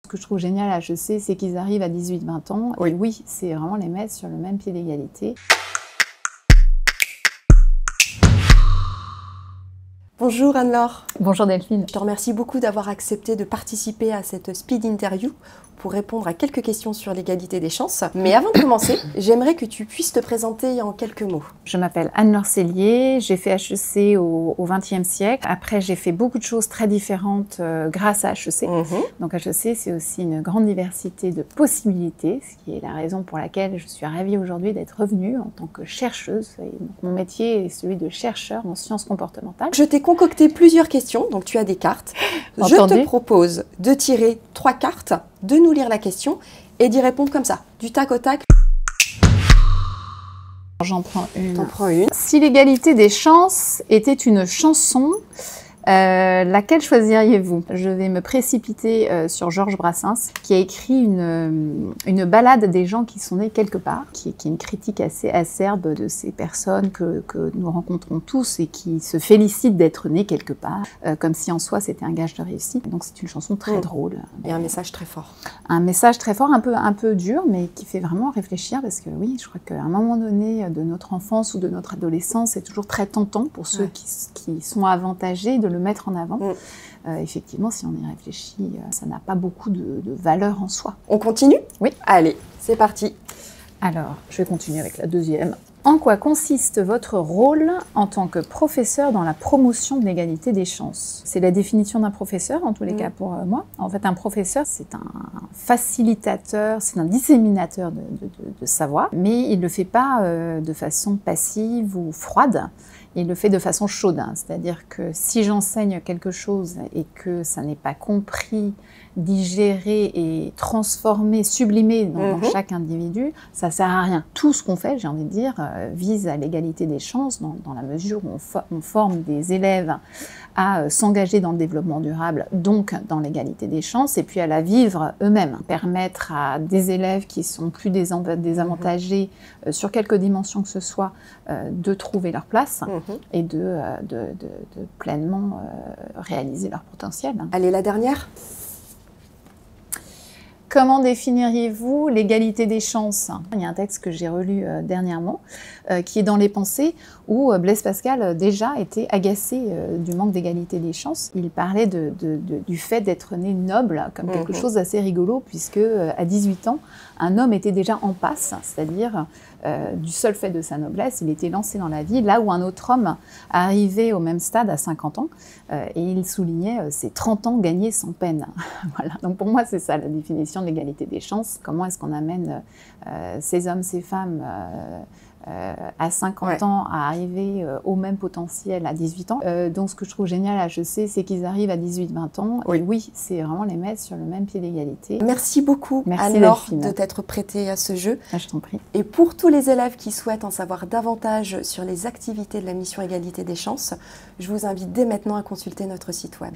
Ce que je trouve génial à HEC, c'est qu'ils arrivent à 18-20 ans. Oui. Et oui, c'est vraiment les mettre sur le même pied d'égalité. Bonjour Anne-Laure. Bonjour Delphine. Je te remercie beaucoup d'avoir accepté de participer à cette speed interview pour répondre à quelques questions sur l'égalité des chances. Mais avant de commencer, j'aimerais que tu puisses te présenter en quelques mots. Je m'appelle Anne-Laure Cellier, j'ai fait HEC au XXe siècle. Après, j'ai fait beaucoup de choses très différentes grâce à HEC. Donc HEC, c'est aussi une grande diversité de possibilités, ce qui est la raison pour laquelle je suis ravie aujourd'hui d'être revenue en tant que chercheuse. Et donc, mon métier est celui de chercheur en sciences comportementales. Je t'ai concocté plusieurs questions, donc tu as des cartes. Entendu. Je te propose de tirer 3 cartes, de nous lire la question et d'y répondre comme ça, du tac au tac. J'en prends une. T'en prends une. Si l'égalité des chances était une chanson, laquelle choisiriez-vous? Je vais me précipiter sur Georges Brassens, qui a écrit une ballade des gens qui sont nés quelque part, qui est une critique assez acerbe de ces personnes que nous rencontrons tous et qui se félicitent d'être nés quelque part, comme si en soi c'était un gage de réussite. Donc c'est une chanson très drôle. Et un message très fort. Un message très fort, un peu dur, mais qui fait vraiment réfléchir, parce que oui, je crois qu'à un moment donné de notre enfance ou de notre adolescence, c'est toujours très tentant pour ceux qui sont avantagés de le mettre en avant. Effectivement, si on y réfléchit, ça n'a pas beaucoup de valeur en soi. On continue? Oui. Allez, c'est parti. Alors, je vais continuer avec la deuxième. En quoi consiste votre rôle en tant que professeur dans la promotion de l'égalité des chances? C'est la définition d'un professeur, en tous les cas pour moi. En fait, un professeur, c'est un facilitateur, c'est un disséminateur de savoir, mais il ne le fait pas de façon passive ou froide. Il le fait de façon chaude, c'est-à-dire que si j'enseigne quelque chose et que ça n'est pas compris, digéré et transformé, sublimé dans chaque individu, ça sert à rien. Tout ce qu'on fait, j'ai envie de dire, vise à l'égalité des chances dans la mesure où on forme des élèves à s'engager dans le développement durable, donc dans l'égalité des chances, et puis à la vivre eux-mêmes. Permettre à des élèves qui sont plus désavantagés sur quelque dimension que ce soit de trouver leur place et de pleinement réaliser leur potentiel. Allez, la dernière. Comment définiriez-vous l'égalité des chances? Il y a un texte que j'ai relu dernièrement, qui est dans les pensées, où Blaise Pascal déjà était agacé du manque d'égalité des chances. Il parlait du fait d'être né noble comme quelque chose d'assez rigolo, puisque à 18 ans, un homme était déjà en passe, c'est-à-dire du seul fait de sa noblesse, il était lancé dans la vie, là où un autre homme arrivait au même stade à 50 ans, et il soulignait ses 30 ans gagnés sans peine. Voilà. Donc pour moi, c'est ça la définition de l'égalité des chances. Comment est-ce qu'on amène ces hommes, ces femmes à 50 ans à arriver au même potentiel à 18 ans. Donc ce que je trouve génial à HEC, c'est qu'ils arrivent à 18-20 ans. Et oui, c'est vraiment les mettre sur le même pied d'égalité. Merci beaucoup Anne-Laure de t'être prêtée à ce jeu. Ah, je t'en prie. Et pour tous les élèves qui souhaitent en savoir davantage sur les activités de la mission Égalité des chances, je vous invite dès maintenant à consulter notre site web.